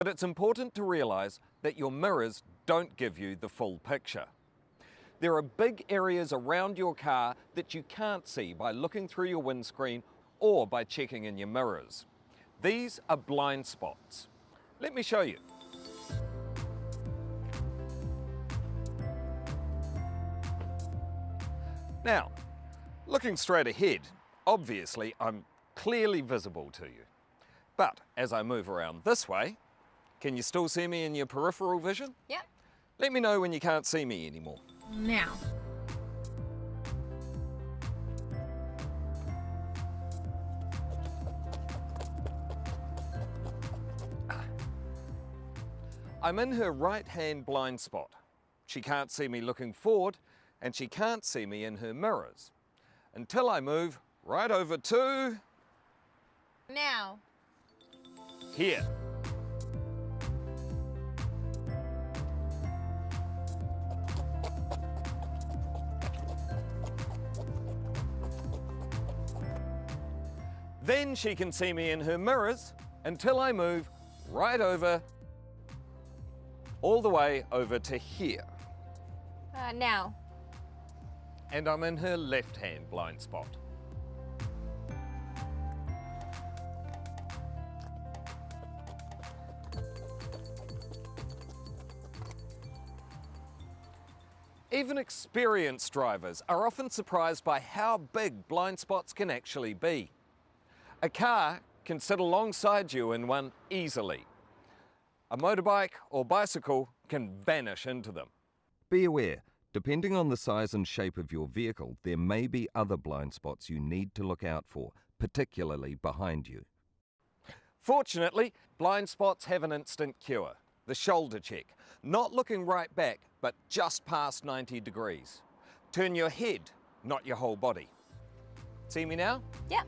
But it's important to realise that your mirrors don't give you the full picture. There are big areas around your car that you can't see by looking through your windscreen or by checking in your mirrors. These are blind spots. Let me show you. Now, looking straight ahead, obviously I'm clearly visible to you. But as I move around this way, can you still see me in your peripheral vision? Yep. Let me know when you can't see me anymore. Now. I'm in her right-hand blind spot. She can't see me looking forward, and she can't see me in her mirrors. Until I move right over to Now. here. Then she can see me in her mirrors until I move right over, all the way over to here. Now. And I'm in her left-hand blind spot. Even experienced drivers are often surprised by how big blind spots can actually be. A car can sit alongside you in one easily. A motorbike or bicycle can vanish into them. Be aware, depending on the size and shape of your vehicle, there may be other blind spots you need to look out for, particularly behind you. Fortunately, blind spots have an instant cure, the shoulder check. Not looking right back, but just past 90 degrees. Turn your head, not your whole body. See me now? Yep.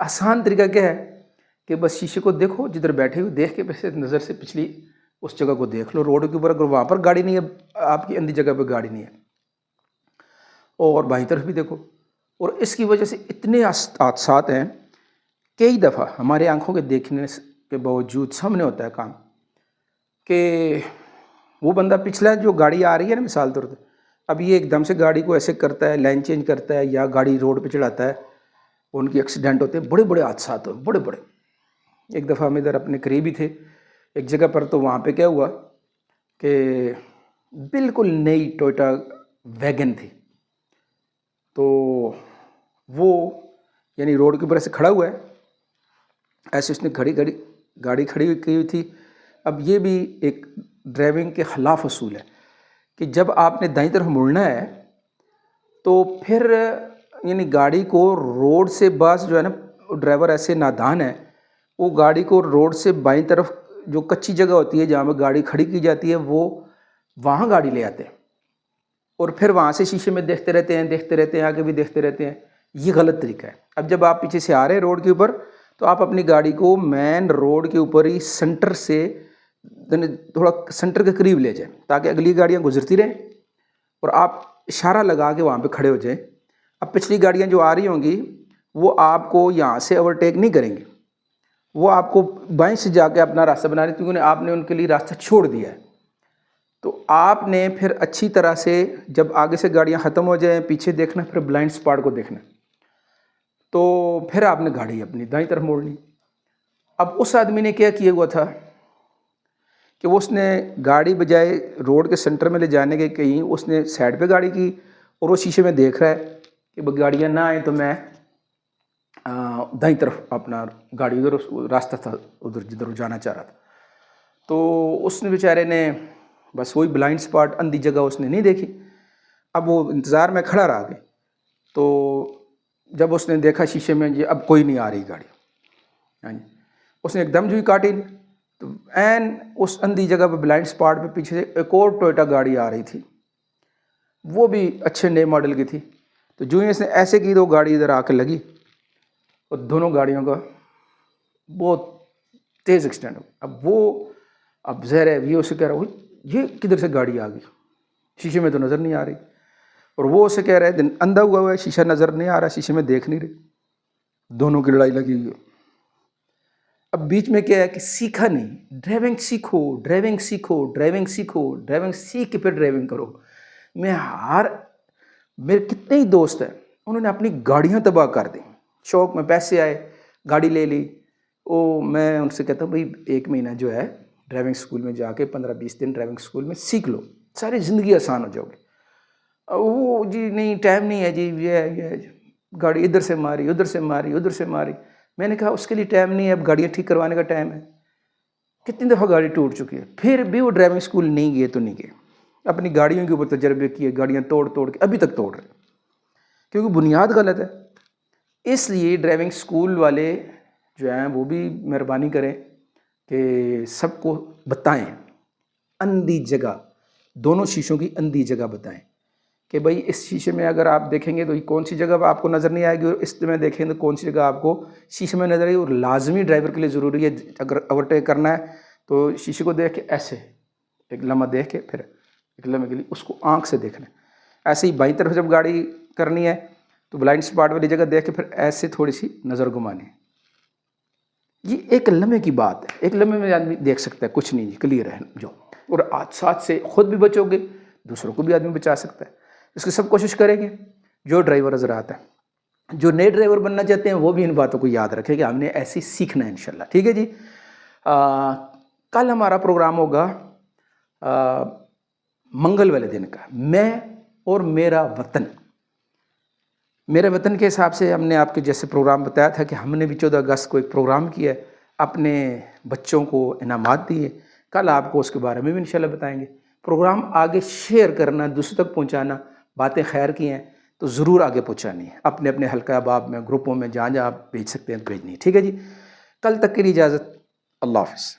آسان طریقہ کیا ہے کہ بس شیشے کو دیکھو، جدھر بیٹھے ہوئے دیکھ کے پھر نظر سے پچھلی اس جگہ کو دیکھ لو، روڈ کے اوپر اگر وہاں پر گاڑی نہیں ہے، آپ کی اندھی جگہ پہ گاڑی نہیں ہے، اور بائیں طرف بھی دیکھو. اور اس کی وجہ سے اتنے حادثات ہیں، کئی دفعہ ہمارے آنکھوں کے دیکھنے کے باوجود سامنے ہوتا ہے کام کہ وہ بندہ پچھلا جو گاڑی آ رہی ہے نا، مثال طور پہ اب یہ ایک دم سے گاڑی کو ایسے کرتا ہے، لائن چینج کرتا ہے یا گاڑی روڈ پہ چڑھاتا ہے، ان کی ایکسیڈنٹ ہوتے ہیں، بڑے بڑے حادثات ہوئے، بڑے بڑے. ایک دفعہ ہم ادھر اپنے قریب ہی تھے ایک جگہ پر، تو وہاں پہ کیا ہوا کہ بالکل نئی ٹویوٹا ویگن تھی، تو وہ یعنی روڈ کے اوپر سے کھڑا ہوا ہے، ایسے اس نے گاڑی کھڑی کی ہوئی تھی. اب یہ بھی ایک ڈرائیونگ کے خلاف اصول ہے کہ جب آپ نے دائیں طرف مڑنا ہے تو پھر یعنی گاڑی کو روڈ سے، بعض جو ہے نا ڈرائیور ایسے نادان ہے، وہ گاڑی کو روڈ سے بائیں طرف جو کچی جگہ ہوتی ہے جہاں پہ گاڑی کھڑی کی جاتی ہے، وہ وہاں گاڑی لے آتے ہیں اور پھر وہاں سے شیشے میں دیکھتے رہتے ہیں، آگے بھی دیکھتے رہتے ہیں. یہ غلط طریقہ ہے. اب جب آپ پیچھے سے آ رہے ہیں روڈ کے اوپر، تو آپ اپنی گاڑی کو مین روڈ کے اوپر ہی سینٹر سے تھوڑا سینٹر کے قریب لے جائیں تاکہ اگلی گاڑیاں گزرتی رہیں اور آپ اشارہ لگا کے وہاں پہ کھڑے ہو جائیں. اب پچھلی گاڑیاں جو آ رہی ہوں گی وہ آپ کو یہاں سے اوورٹیک نہیں کریں گی، وہ آپ کو بائیں سے جا کے اپنا راستہ بنا رہی، کیونکہ آپ نے ان کے لیے راستہ چھوڑ دیا ہے. تو آپ نے پھر اچھی طرح سے جب آگے سے گاڑیاں ختم ہو جائیں، پیچھے دیکھنا، پھر بلائنڈ اسپاٹ کو دیکھنا، تو پھر آپ نے گاڑی اپنی دائیں طرف موڑنی. اب اس آدمی نے کیا کیا ہوا تھا کہ وہ اس نے گاڑی بجائے روڈ کے سینٹر میں لے جانے کے کہیں اس نے سائڈ پہ گاڑی کی، اور وہ شیشے میں دیکھ رہا ہے کہ گاڑیاں نہ آئیں تو میں دائیں طرف اپنا گاڑی ادھر راستہ تھا ادھر جدھر جانا چاہ رہا تھا. تو اس نے بیچارے نے بس وہی بلائنڈ اسپاٹ اندھی جگہ اس نے نہیں دیکھی. اب وہ انتظار میں کھڑا رہا گیا، تو جب اس نے دیکھا شیشے میں جی اب کوئی نہیں آ رہی گاڑی، ہاں جی، اس نے ایک دم جو ہی کاٹی نہیں، تو این اس اندھی جگہ پہ بلائنڈ اسپاٹ پہ پیچھے سے ایک اور ٹویوٹا گاڑی آ رہی تھی، وہ بھی اچھے نئے ماڈل کی تھی. تو جو ہی اس نے ایسے کی تو گاڑی ادھر آ کے لگی اور دونوں گاڑیوں کا بہت تیز ایکسیڈنٹ ہو. اب ظاہر ہے یہ اسے کہہ رہا ہے یہ کدھر سے گاڑی آ گئی، شیشے میں تو نظر نہیں آ رہی، اور وہ اسے کہہ رہا ہے اندھا ہوا ہے، شیشہ نظر نہیں آ رہا، شیشے میں دیکھ نہیں رہے. دونوں کی لڑائی لگی ہوئی ہے. اب بیچ میں کیا ہے کہ سیکھا نہیں، ڈرائیونگ سیکھو، ڈرائیونگ سیکھو، ڈرائیونگ سیکھو، ڈرائیونگ سیکھ کے پھر ڈرائیونگ کرو. میرے کتنے ہی دوست ہیں انہوں نے اپنی گاڑیاں تباہ کر دیں، شوق میں پیسے آئے گاڑی لے لی. میں ان سے کہتا ہوں بھائی 1 مہینہ جو ہے ڈرائیونگ سکول میں جا کے 15-20 دن ڈرائیونگ سکول میں سیکھ لو، ساری زندگی آسان ہو جاؤ گی. وہ جی نہیں ٹائم نہیں ہے جی، یہ گاڑی ادھر سے ماری، ادھر سے ماری، ادھر سے ماری. میں نے کہا اس کے لیے ٹائم نہیں ہے، اب گاڑیاں ٹھیک کروانے کا ٹائم ہے. کتنی دفعہ گاڑی ٹوٹ چکی ہے، پھر بھی وہ ڈرائیونگ سکول نہیں گئے تو نہیں گئے. اپنی گاڑیوں کے اوپر تجربے کیے، گاڑیاں توڑ کے ابھی تک توڑ رہے، کیونکہ بنیاد غلط ہے. اس لیے ڈرائیونگ سکول والے جو ہیں وہ بھی مہربانی کریں کہ سب کو بتائیں، اندھی جگہ، دونوں شیشوں کی اندھی جگہ بتائیں کہ بھائی اس شیشے میں اگر آپ دیکھیں گے تو یہ کون سی جگہ آپ کو نظر نہیں آئے گی، اور اس میں دیکھیں تو کون سی جگہ آپ کو شیشے میں نظر آئے گی. اور لازمی ڈرائیور کے لیے ضروری ہے اگر اوورٹیک کرنا ہے تو شیشے کو دیکھ کے ایسے ایک لمحہ دیکھ کے پھر ایک لمحے کے لیے اس کو آنکھ سے دیکھنا ہے. ایسے ہی بائیں طرف جب گاڑی کرنی ہے تو بلائنڈ اسپاٹ والی جگہ دیکھ کے پھر ایسے تھوڑی سی نظر گھمانی ہے. یہ ایک لمحے کی بات ہے، ایک لمحے میں آدمی دیکھ سکتا ہے، کچھ نہیں کلیئر ہے جو. اور حادثات سے خود بھی بچو گے، دوسروں کو بھی آدمی بچا سکتا ہے. اس کی سب کوشش کریں گے. جو ڈرائیور حضرات ہیں، جو نئے ڈرائیور بننا چاہتے ہیں، وہ بھی ان باتوں کو یاد رکھیں کہ ہم نے ایسے سیکھنا ہے انشاءاللہ. ٹھیک ہے جی. کل ہمارا پروگرام ہوگا منگل والے دن کا، میں اور میرا وطن. میرے وطن کے حساب سے ہم نے آپ کے جیسے پروگرام بتایا تھا کہ ہم نے بھی 14 اگست کو ایک پروگرام کیا ہے، اپنے بچوں کو انعامات دیے. کل آپ کو اس کے بارے میں بھی انشاءاللہ بتائیں گے. پروگرام آگے شیئر کرنا، دوسروں تک پہنچانا، باتیں خیر کی ہیں تو ضرور آگے پہنچانی ہے، اپنے اپنے حلقہ احباب میں، گروپوں میں، جہاں جہاں آپ بھیج سکتے ہیں بھیجنی ہے. ٹھیک ہے جی. کل تک کے لیے اجازت. اللہ حافظ.